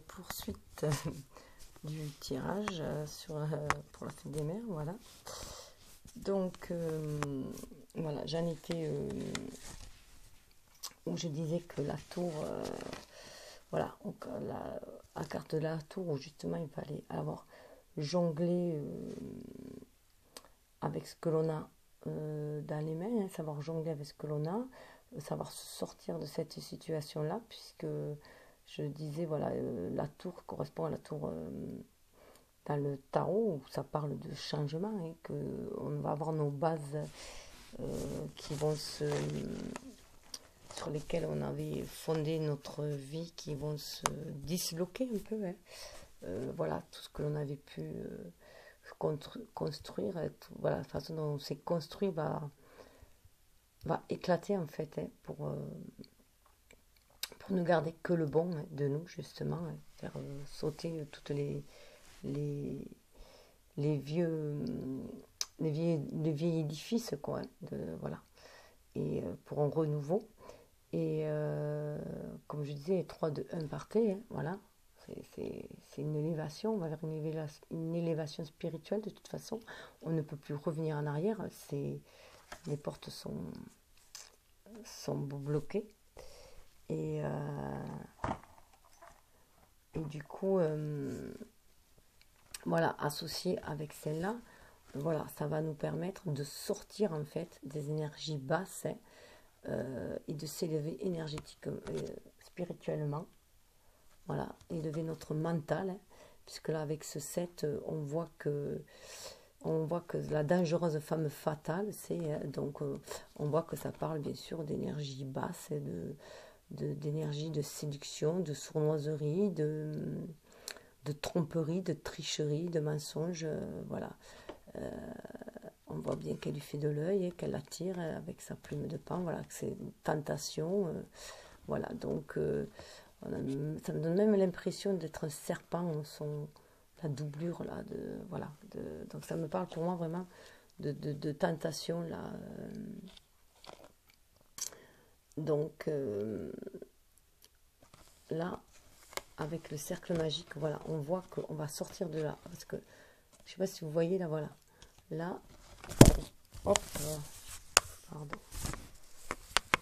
Poursuite du tirage pour la fête des mères, voilà. Donc, voilà, j'en étais où je disais que la tour, voilà, donc, la carte de la tour où justement il fallait avoir jonglé avec ce que l'on a dans les mains, hein, savoir jongler avec ce que l'on a, savoir se sortir de cette situation-là, puisque je disais, voilà, la tour correspond à la tour dans le tarot, où ça parle de changement, et qu'on va avoir nos bases qui vont sur lesquelles on avait fondé notre vie, qui vont se disloquer un peu, hein. Voilà, tout ce que l'on avait pu construire, voilà, la façon dont on s'est construit va éclater en fait, hein, pour ne garder que le bon, hein, de nous justement, hein, faire sauter toutes les vieux édifices, quoi, hein, voilà, et pour un renouveau. Et comme je disais, 3, 2, 1 partez, hein, voilà. C'est une élévation, on va vers une élévation spirituelle de toute façon. On ne peut plus revenir en arrière, les portes sont bloquées. Et du coup, voilà, associé avec celle-là, voilà, ça va nous permettre de sortir en fait des énergies basses, hein, et de s'élever énergétiquement, spirituellement. Voilà, élever notre mental, hein, puisque là avec ce 7, on voit que la dangereuse femme fatale, c'est donc on voit que ça parle bien sûr d'énergie basse, et d'énergie de séduction, de sournoiserie, de tromperie, de tricherie, de mensonge, voilà. On voit bien qu'elle lui fait de l'œil, qu'elle l'attire avec sa plume de paon, voilà, que c'est une tentation, voilà, donc ça me donne même l'impression d'être un serpent, la doublure là, voilà, donc ça me parle pour moi vraiment de tentation là, donc là avec le cercle magique, voilà, on voit qu'on va sortir de là, parce que je sais pas si vous voyez là, voilà, là, hop, pardon,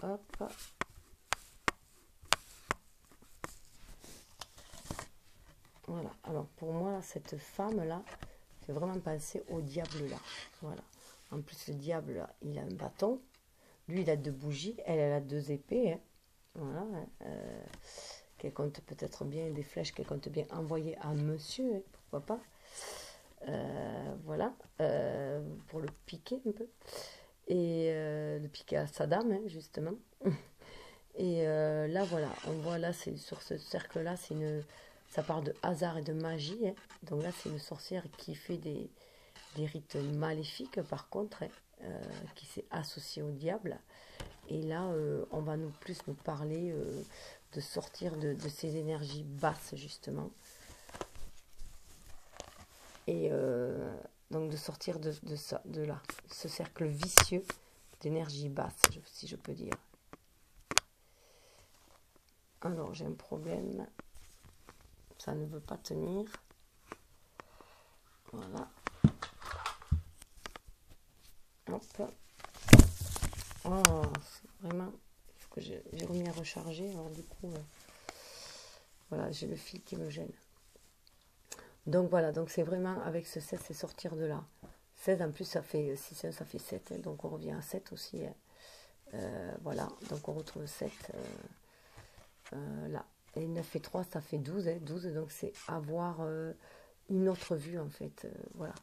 hop, voilà. Alors pour moi, cette femme là fait vraiment penser au diable là, voilà. En plus le diable là, il a un bâton, lui il a 2 bougies, elle a 2 épées, hein. Voilà, qu'elle compte peut-être bien, des flèches qu'elle compte bien envoyer à monsieur, hein, pourquoi pas, voilà, pour le piquer un peu, et le piquer à sa dame, hein, justement. Et là voilà, on voit là, c'est sur ce cercle là, ça parle de hasard et de magie, hein. Donc là c'est une sorcière qui fait des rites maléfiques par contre, hein, qui s'est associée au diable. Et là on va plus nous parler de sortir de ces énergies basses justement, et donc de sortir de ça, de là, ce cercle vicieux d'énergie basse, si je peux dire. Alors j'ai un problème, ça ne veut pas tenir, voilà, hop, oh, vraiment, il faut que j'ai remis à recharger, alors du coup, voilà, j'ai le fil qui me gêne. Donc voilà, donc c'est vraiment, avec ce 7, c'est sortir de là. 16 en plus, ça fait 6, ça fait 7, hein, donc on revient à 7 aussi, hein. Voilà, donc on retrouve 7 là. Et 9 et 3, ça fait 12, hein, 12, donc c'est avoir une autre vue en fait, voilà.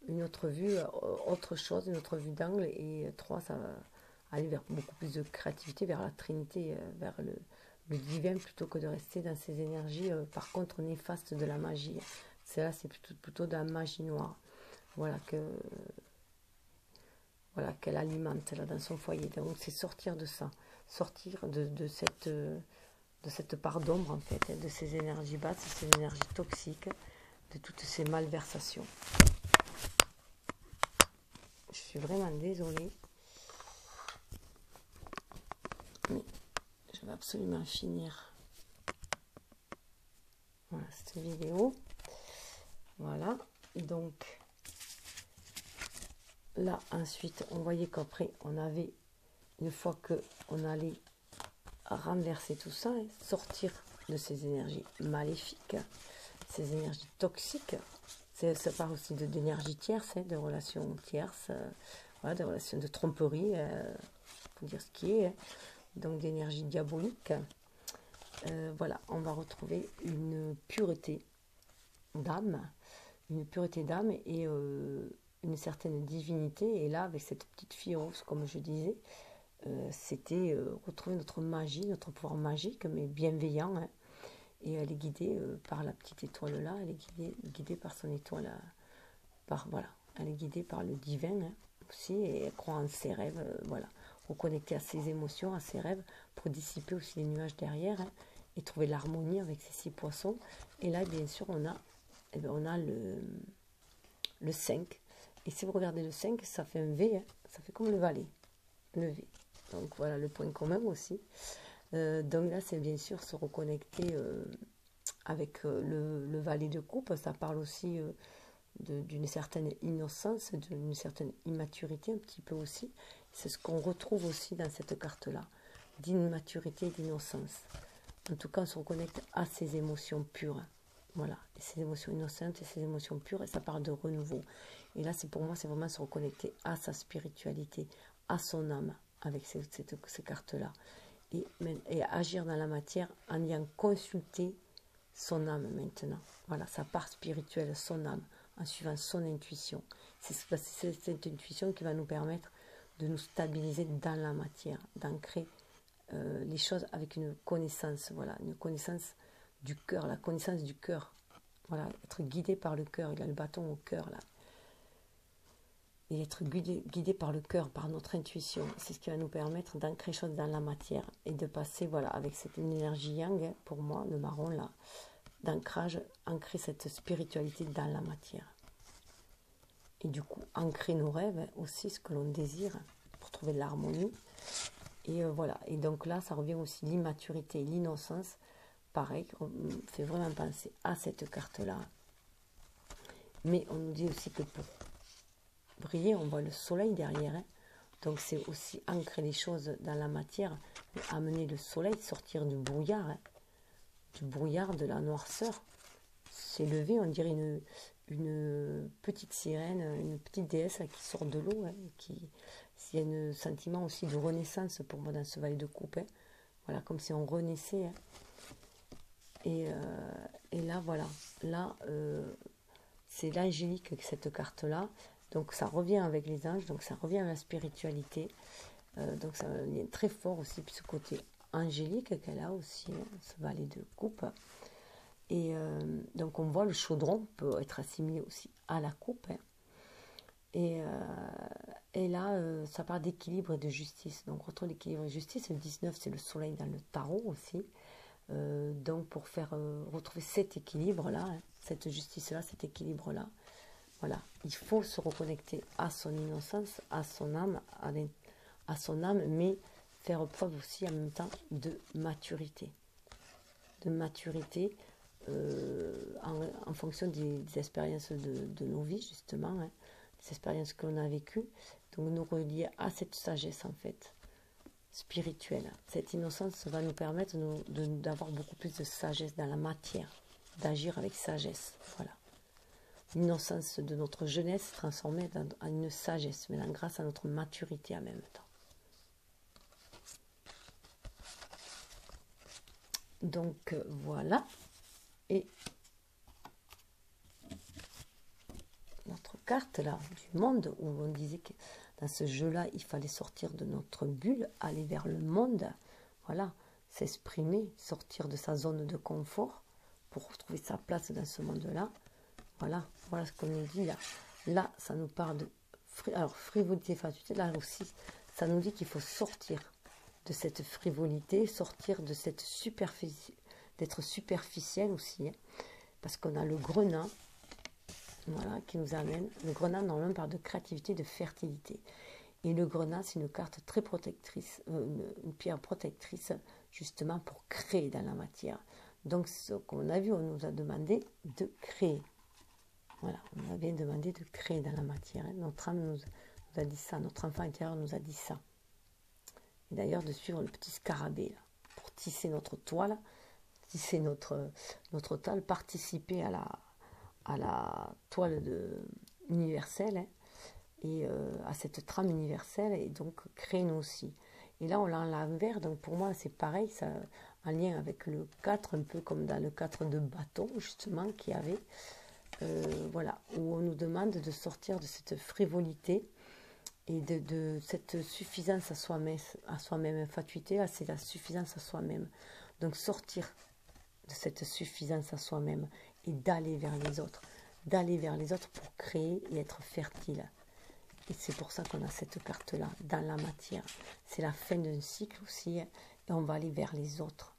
Une autre vue, autre chose, une autre vue d'angle, et 3, ça va aller vers beaucoup plus de créativité, vers la Trinité, vers le divin, plutôt que de rester dans ces énergies, par contre, néfastes de la magie. C'est plutôt de la magie noire, voilà, qu'elle alimente là dans son foyer. Donc c'est sortir de ça, sortir de cette part d'ombre en fait, de ces énergies basses, ces énergies toxiques, de toutes ces malversations. Je suis vraiment désolée, mais je vais absolument finir cette vidéo. Voilà, donc là ensuite on voyait qu'après on avait, une fois que on allait renverser tout ça, sortir de ces énergies maléfiques, ces énergies toxiques, ça parle aussi d'énergie tierce, de relations tierces, voilà, de relations de tromperie, pour dire ce qui est, donc d'énergie diabolique. Voilà, on va retrouver une pureté d'âme, et une certaine divinité. Et là, avec cette petite fille rose, comme je disais, c'était retrouver notre magie, notre pouvoir magique, mais bienveillant. Hein. Et elle est guidée par la petite étoile là, elle est guidée par son étoile, voilà, elle est guidée par le divin hein, aussi, et elle croit en ses rêves, voilà, reconnecter à ses émotions, à ses rêves, pour dissiper aussi les nuages derrière, hein, et trouver l'harmonie avec ces 6 poissons. Et là, bien sûr, on a le 5. Et si vous regardez le 5, ça fait un V, hein, ça fait comme le valet, le V. Donc voilà le point commun aussi. Donc là, c'est bien sûr se reconnecter avec le valet de coupe. Ça parle aussi d'une certaine innocence, d'une certaine immaturité un petit peu aussi. C'est ce qu'on retrouve aussi dans cette carte-là, d'immaturité et d'innocence. En tout cas, on se reconnecte à ces émotions pures. Voilà, et ces émotions innocentes et ces émotions pures, et ça parle de renouveau. Et là, pour moi, c'est vraiment se reconnecter à sa spiritualité, à son âme, avec ces cartes-là. Et agir dans la matière en ayant consulté son âme maintenant. Voilà, sa part spirituelle, son âme, en suivant son intuition. C'est cette intuition qui va nous permettre de nous stabiliser dans la matière, d'ancrer les choses avec une connaissance, voilà, une connaissance du cœur, la connaissance du cœur. Voilà, être guidé par le cœur, il a le bâton au cœur là. Et être guidé par le cœur, par notre intuition, c'est ce qui va nous permettre d'ancrer les choses dans la matière et de passer, voilà, avec cette énergie yang, hein, pour moi, le marron là, d'ancrage, ancrer cette spiritualité dans la matière. Et du coup, ancrer nos rêves, aussi ce que l'on désire, pour trouver de l'harmonie. Et voilà, et donc là, ça revient aussi l'immaturité et l'innocence. Pareil, on fait vraiment penser à cette carte-là. Mais on nous dit aussi que pour briller, on voit le soleil derrière. Hein. Donc c'est aussi ancrer les choses dans la matière, amener le soleil, sortir du brouillard, hein. Du brouillard, de la noirceur. S'élever, on dirait une petite sirène, une petite déesse qui sort de l'eau, hein, il y a un sentiment aussi de renaissance pour moi dans ce valet de coupe. Hein. Voilà, comme si on renaissait. Hein. Et là, voilà, là, c'est l'angélique, cette carte-là. Donc ça revient avec les anges, donc ça revient à la spiritualité. Donc ça est très fort aussi, puis ce côté angélique qu'elle a aussi, hein, ce valet de coupe. Et donc on voit le chaudron peut être assimilé aussi à la coupe. Hein. Et là, ça parle d'équilibre et de justice. Donc retrouve l'équilibre et justice. Le 19, c'est le soleil dans le tarot aussi. Donc pour faire retrouver cet équilibre-là, hein, cette justice-là, cet équilibre-là, voilà, il faut se reconnecter à son innocence, à son âme, à son âme, mais faire preuve aussi en même temps de maturité. De maturité en fonction des expériences de nos vies, justement, hein, des expériences que l'on a vécues. Donc nous relier à cette sagesse, en fait, spirituelle. Cette innocence va nous permettre d'avoir beaucoup plus de sagesse dans la matière, d'agir avec sagesse. Voilà. L'innocence de notre jeunesse transformée en une sagesse, mais grâce à notre maturité en même temps. Donc voilà. Et notre carte là, du monde, où on disait que dans ce jeu-là, il fallait sortir de notre bulle, aller vers le monde. Voilà, s'exprimer, sortir de sa zone de confort pour retrouver sa place dans ce monde-là. Voilà ce qu'on nous dit là. Là, ça nous parle de frivolité, fatuité. Là aussi, ça nous dit qu'il faut sortir de cette frivolité, sortir de cette superficie, d'être superficiel aussi. Hein, parce qu'on a le grenat, voilà, qui nous amène. Le grenat, normalement, parle de créativité, de fertilité. Et le grenat, c'est une carte très protectrice, une pierre protectrice, justement pour créer dans la matière. Donc, ce qu'on a vu, on nous a demandé de créer. Voilà, on avait demandé de créer dans la matière. Hein. Notre âme nous a dit ça, notre enfant intérieur nous a dit ça. Et d'ailleurs, de suivre le petit scarabée, là, pour tisser notre toile, tisser notre toile, participer à la toile universelle, hein, et à cette trame universelle, et donc créer nous aussi. Et là, on l'a en l'envers, donc pour moi, c'est pareil, ça, en lien avec le 4, un peu comme dans le 4 de bâton, justement, qu'il y avait. Voilà, où on nous demande de sortir de cette frivolité et de cette suffisance à soi-même, fatuité, c'est la suffisance à soi-même. Donc sortir de cette suffisance à soi-même et d'aller vers les autres pour créer et être fertile. Et c'est pour ça qu'on a cette carte-là, dans la matière. C'est la fin d'un cycle aussi, et on va aller vers les autres.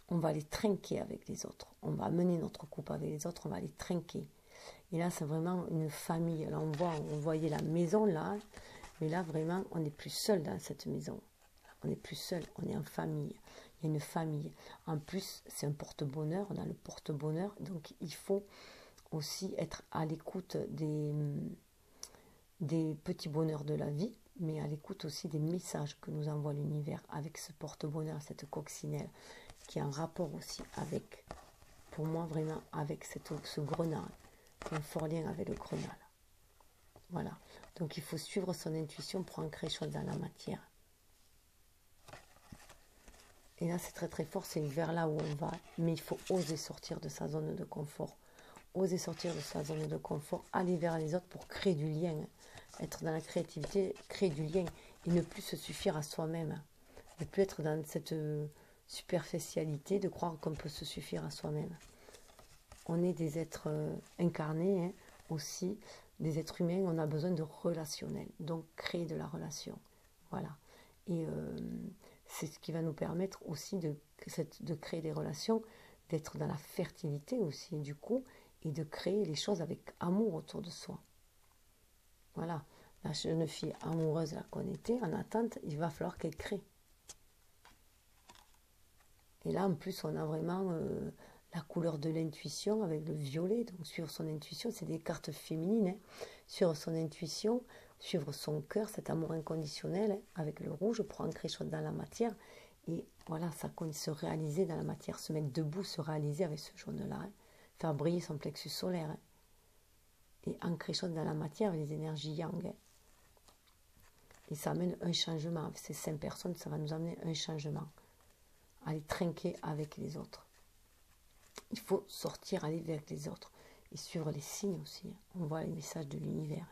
On va les trinquer avec les autres. On va mener notre couple avec les autres, on va les trinquer. Et là, c'est vraiment une famille. Là, on voyait la maison, là. Mais là, vraiment, on n'est plus seul dans cette maison. On n'est plus seul, on est en famille. Il y a une famille. En plus, c'est un porte-bonheur. On a le porte-bonheur. Donc, il faut aussi être à l'écoute des petits bonheurs de la vie, mais à l'écoute aussi des messages que nous envoie l'univers avec ce porte-bonheur, cette coccinelle, qui est en rapport aussi avec, pour moi, vraiment, avec ce grenat. Un fort lien avec le grenat. Voilà. Donc il faut suivre son intuition pour ancrer les choses dans la matière. Et là c'est très très fort, c'est vers là où on va, mais il faut oser sortir de sa zone de confort. Oser sortir de sa zone de confort, aller vers les autres pour créer du lien. Être dans la créativité, créer du lien et ne plus se suffire à soi-même. Ne plus être dans cette superficialité de croire qu'on peut se suffire à soi-même. On est des êtres incarnés, hein, aussi, des êtres humains, on a besoin de relationnel, donc créer de la relation. Voilà. Et c'est ce qui va nous permettre aussi de créer des relations, d'être dans la fertilité aussi, du coup, et de créer les choses avec amour autour de soi. Voilà. La jeune fille amoureuse là qu'on était, en attente, il va falloir qu'elle crée. Et là, en plus, on a vraiment la couleur de l'intuition avec le violet. Donc, suivre son intuition, c'est des cartes féminines. Hein. Suivre son intuition, suivre son cœur, cet amour inconditionnel, hein, avec le rouge pour ancrer les choses dans la matière. Et voilà, ça se réaliser dans la matière, se mettre debout, se réaliser avec ce jaune-là. Hein. Faire briller son plexus solaire. Hein. Et ancrer les choses dans la matière avec les énergies yang. Hein. Et ça amène un changement. Avec ces 5 personnes, ça va nous amener un changement. Aller trinquer avec les autres. Il faut sortir, aller avec les autres. Et suivre les signes aussi. On voit les messages de l'univers.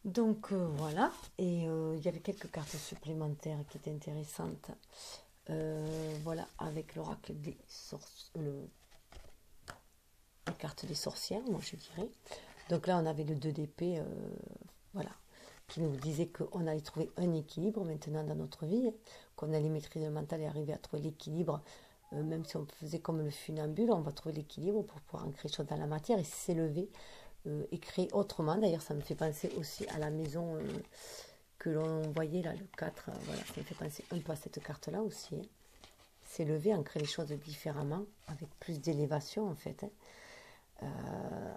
Donc voilà. Et il y avait quelques cartes supplémentaires qui étaient intéressantes. Voilà, avec l'oracle des la carte des sorcières, moi je dirais. Donc là, on avait le 2 d'épée. Voilà, qui nous disait qu'on allait trouver un équilibre maintenant dans notre vie, qu'on allait maîtriser le mental et arriver à trouver l'équilibre, même si on faisait comme le funambule, on va trouver l'équilibre pour pouvoir ancrer les choses dans la matière et s'élever et créer autrement. D'ailleurs, ça me fait penser aussi à la maison que l'on voyait là, le 4, voilà, ça me fait penser un peu à cette carte-là aussi. Hein. S'élever, ancrer les choses différemment, avec plus d'élévation en fait, hein,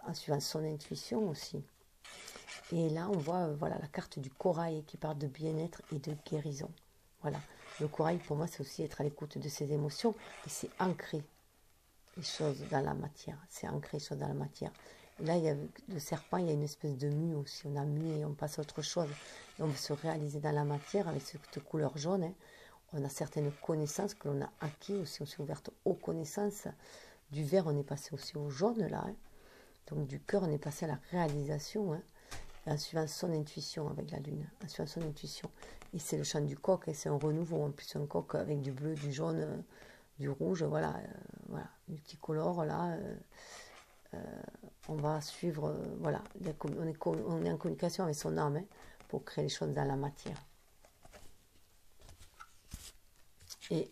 en suivant son intuition aussi. Et là, on voit voilà, la carte du corail qui parle de bien-être et de guérison. Voilà. Le corail, pour moi, c'est aussi être à l'écoute de ses émotions et c'est ancrer les choses dans la matière. C'est ancrer les choses dans la matière. Et là, il y a le serpent, il y a une espèce de mue aussi. On a mué et on passe à autre chose. Et on veut se réaliser dans la matière avec cette couleur jaune. Hein. On a certaines connaissances que l'on a acquises aussi. On s'est ouverte aux connaissances. Du vert, on est passé aussi au jaune, là. Hein. Donc, du cœur, on est passé à la réalisation. Hein. En suivant son intuition avec la lune, en suivant son intuition. Et c'est le chant du coq, et c'est un renouveau, en plus un coq avec du bleu, du jaune, du rouge, voilà, voilà, multicolore, là, on va suivre, voilà, on est en communication avec son âme, hein, pour créer les choses dans la matière. Et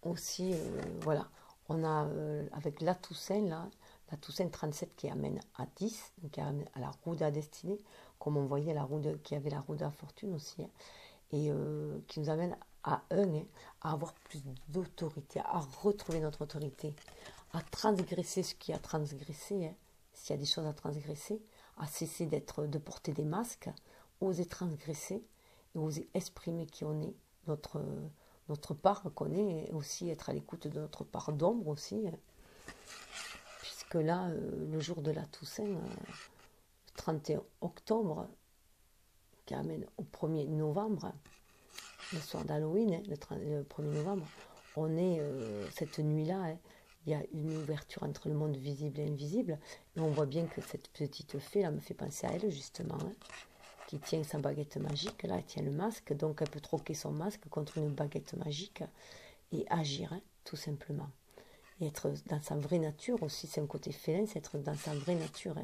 aussi, voilà, on a, avec la Toussaint, là, la Toussaint 37 qui amène à 10, donc qui amène à la roue de la destinée, comme on voyait qui avait la roue de la fortune aussi, hein, et qui nous amène à à avoir plus d'autorité, à retrouver notre autorité, à transgresser ce qui a transgressé, s'il y a des choses à transgresser, à cesser de porter des masques, oser transgresser et oser exprimer qui on est, notre part qu'on est, et aussi être à l'écoute de notre part d'ombre aussi, puisque là, le jour de la Toussaint, le 31 octobre, qui amène au 1er novembre, le soir d'Halloween, le 1er novembre, on est cette nuit-là, il y a une ouverture entre le monde visible et invisible, et on voit bien que cette petite fée là me fait penser à elle justement, qui tient sa baguette magique, là elle tient le masque, donc elle peut troquer son masque contre une baguette magique et agir, tout simplement. Et être dans sa vraie nature aussi, c'est un côté félin, c'est être dans sa vraie nature.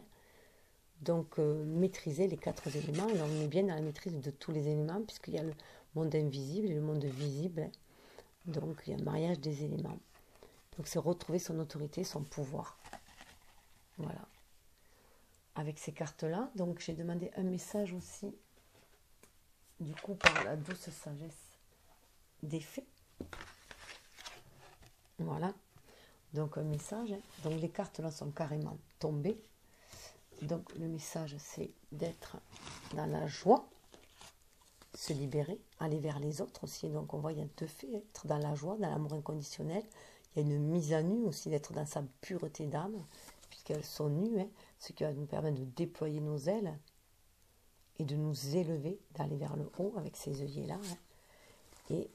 Donc maîtriser les 4 éléments, et on est bien dans la maîtrise de tous les éléments, puisqu'il y a le monde invisible et le monde visible, donc il y a un mariage des éléments. Donc c'est retrouver son autorité, son pouvoir. Voilà. Avec ces cartes-là, donc j'ai demandé un message aussi, du coup par la douce sagesse des fées. Voilà. Donc un message, donc les cartes là sont carrément tombées. Donc le message c'est d'être dans la joie, se libérer, aller vers les autres aussi. Donc on voit il y a 2 faits, être dans la joie, dans l'amour inconditionnel. Il y a une mise à nu aussi, d'être dans sa pureté d'âme, puisqu'elles sont nues, ce qui va nous permettre de déployer nos ailes et de nous élever, d'aller vers le haut avec ces œillets-là. Et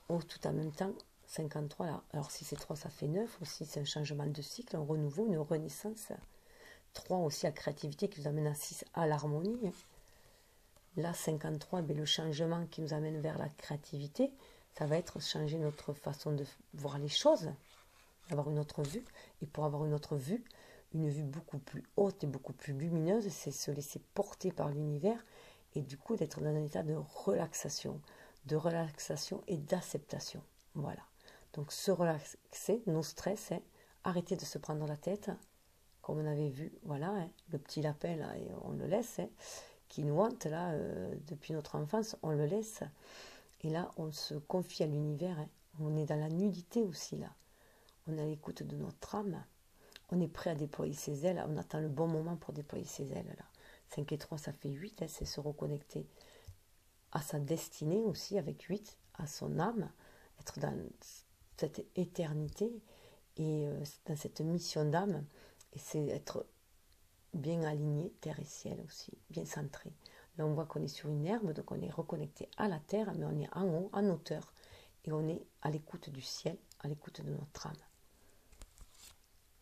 tout en même temps, 53, là, alors si c'est 3, ça fait 9 aussi, c'est un changement de cycle, un renouveau, une renaissance. 3 aussi à créativité qui nous amène à 6 à l'harmonie. Là, 53, le changement qui nous amène vers la créativité, ça va être changer notre façon de voir les choses, avoir une autre vue. Et pour avoir une autre vue, une vue beaucoup plus haute et beaucoup plus lumineuse, c'est se laisser porter par l'univers et du coup d'être dans un état de relaxation et d'acceptation. Voilà. Donc se relaxer, nos stress, arrêter de se prendre la tête, comme on avait vu, voilà, le petit lapin là, et on le laisse, qui nous hante là depuis notre enfance, on le laisse. Et là, on se confie à l'univers, on est dans la nudité aussi là. On est à l'écoute de notre âme, on est prêt à déployer ses ailes, on attend le bon moment pour déployer ses ailes là. 5 et 3, ça fait 8, c'est se reconnecter à sa destinée aussi avec 8, à son âme, être dans cette éternité et dans cette mission d'âme, et c'est être bien aligné, terre et ciel aussi, bien centré. Là on voit qu'on est sur une herbe, donc on est reconnecté à la terre, mais on est en haut, en hauteur, et on est à l'écoute du ciel, à l'écoute de notre âme.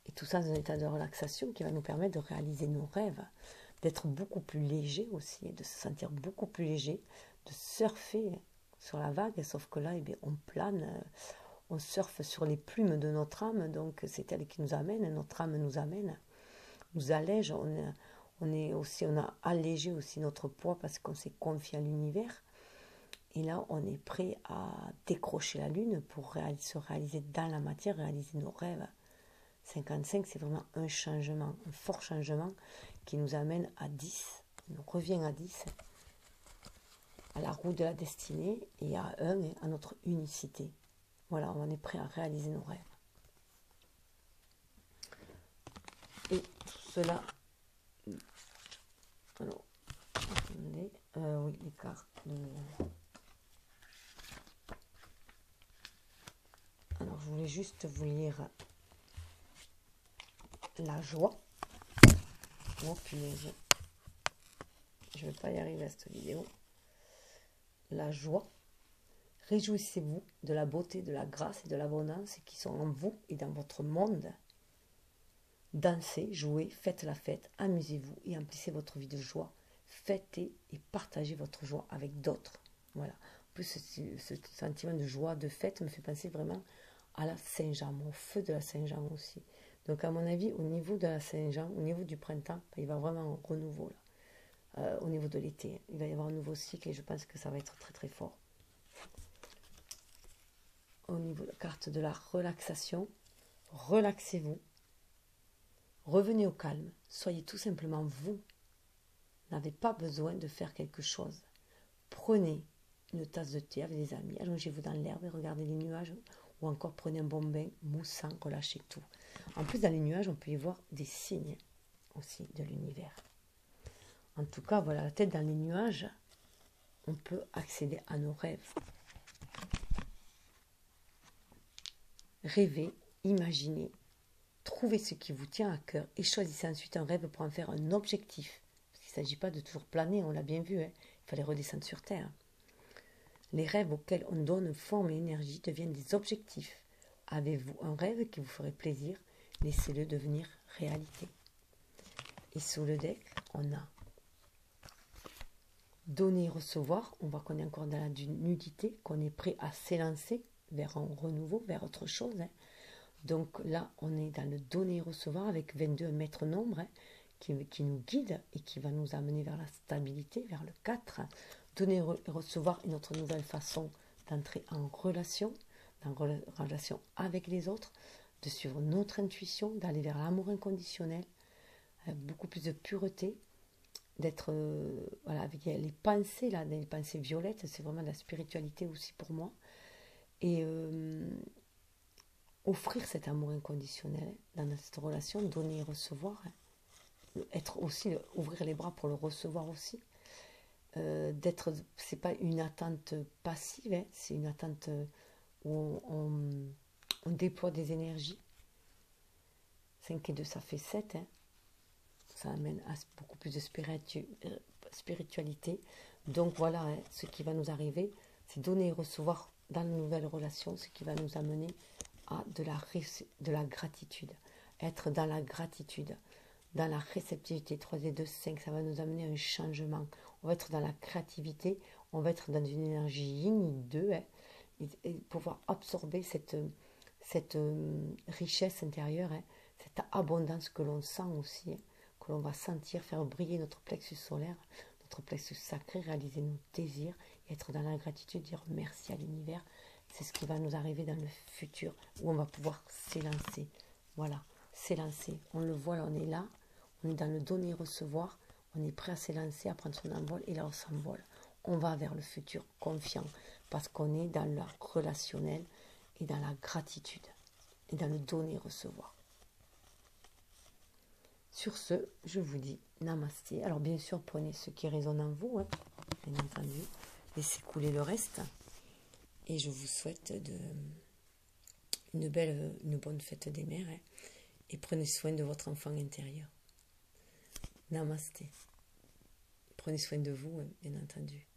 Et tout ça dans un état de relaxation qui va nous permettre de réaliser nos rêves, d'être beaucoup plus léger aussi, de se sentir beaucoup plus léger, de surfer sur la vague, sauf que là, on plane, on surfe sur les plumes de notre âme, donc c'est elle qui nous amène, notre âme nous allège, on a allégé aussi notre poids parce qu'on s'est confié à l'univers. Et là, on est prêt à décrocher la lune pour se réaliser dans la matière, réaliser nos rêves. 55, c'est vraiment un changement, un fort changement qui nous amène à 10, on revient à 10, à la roue de la destinée et à 1, à notre unicité. Voilà, on est prêt à réaliser nos rêves. Et tout cela, alors, attendez, oui, les cartes. Alors, je voulais juste vous lire la joie. Oh punaise, je ne vais pas y arriver à cette vidéo. La joie. Réjouissez-vous de la beauté, de la grâce et de l'abondance qui sont en vous et dans votre monde. Dansez, jouez, faites la fête, amusez-vous et emplissez votre vie de joie. Fêtez et partagez votre joie avec d'autres. Voilà. En plus, ce sentiment de joie, de fête me fait penser vraiment à la Saint-Jean, au feu de la Saint-Jean aussi. Donc à mon avis, au niveau de la Saint-Jean, au niveau du printemps, il va vraiment un renouveau là. Au niveau de l'été, il va y avoir un nouveau cycle et je pense que ça va être très très fort. Au niveau de la carte de la relaxation, relaxez-vous, revenez au calme, soyez tout simplement vous. N'avez pas besoin de faire quelque chose. Prenez une tasse de thé avec des amis, allongez-vous dans l'herbe et regardez les nuages, ou encore prenez un bon bain moussant, relâchez tout. En plus, dans les nuages, on peut y voir des signes aussi de l'univers. En tout cas, voilà, la tête dans les nuages, on peut accéder à nos rêves. Rêvez, imaginez, trouvez ce qui vous tient à cœur et choisissez ensuite un rêve pour en faire un objectif. Parce qu'il ne s'agit pas de toujours planer, on l'a bien vu, hein. Il fallait redescendre sur terre. Les rêves auxquels on donne forme et énergie deviennent des objectifs. Avez-vous un rêve qui vous ferait plaisir? Laissez-le devenir réalité. Et sous le deck, on a donner et recevoir. On voit qu'on est encore dans la nudité, qu'on est prêt à s'élancer vers un renouveau, vers autre chose. Hein. Donc là, on est dans le donner et recevoir avec 22 maître nombre hein, qui nous guide et qui va nous amener vers la stabilité, vers le 4. Donner et recevoir est notre nouvelle façon d'entrer en relation avec les autres, de suivre notre intuition, d'aller vers l'amour inconditionnel, beaucoup plus de pureté, d'être voilà, avec les pensées, là, les pensées violettes, c'est vraiment de la spiritualité aussi pour moi. Et offrir cet amour inconditionnel dans cette relation, donner et recevoir, hein. Être aussi, ouvrir les bras pour le recevoir aussi. D'être, c'est pas une attente passive, hein, c'est une attente où on déploie des énergies. 5 et 2, ça fait 7, hein. Ça amène à beaucoup plus de spiritualité. Donc voilà, hein, ce qui va nous arriver, c'est donner et recevoir dans de nouvelles relations, ce qui va nous amener à de la gratitude. Être dans la gratitude, dans la réceptivité. 3 et 2, 5, ça va nous amener à un changement. On va être dans la créativité, on va être dans une énergie yin 2, hein, et pouvoir absorber cette richesse intérieure, hein, cette abondance que l'on sent aussi, hein, que l'on va sentir, faire briller notre plexus solaire, notre plexus sacré, réaliser nos désirs, et être dans la gratitude, dire merci à l'univers. C'est ce qui va nous arriver dans le futur, où on va pouvoir s'élancer. Voilà, s'élancer. On le voit, là, on est là, on est dans le donner et recevoir, on est prêt à s'élancer, à prendre son envol, et là on s'envole. On va vers le futur, confiant, parce qu'on est dans le relationnel, et dans la gratitude, et dans le donner et recevoir. Sur ce, je vous dis namasté. Alors bien sûr, prenez ce qui résonne en vous, hein, bien entendu. Laissez couler le reste. Et je vous souhaite une bonne fête des mères. Hein, et prenez soin de votre enfant intérieur. Namasté. Prenez soin de vous, hein, bien entendu.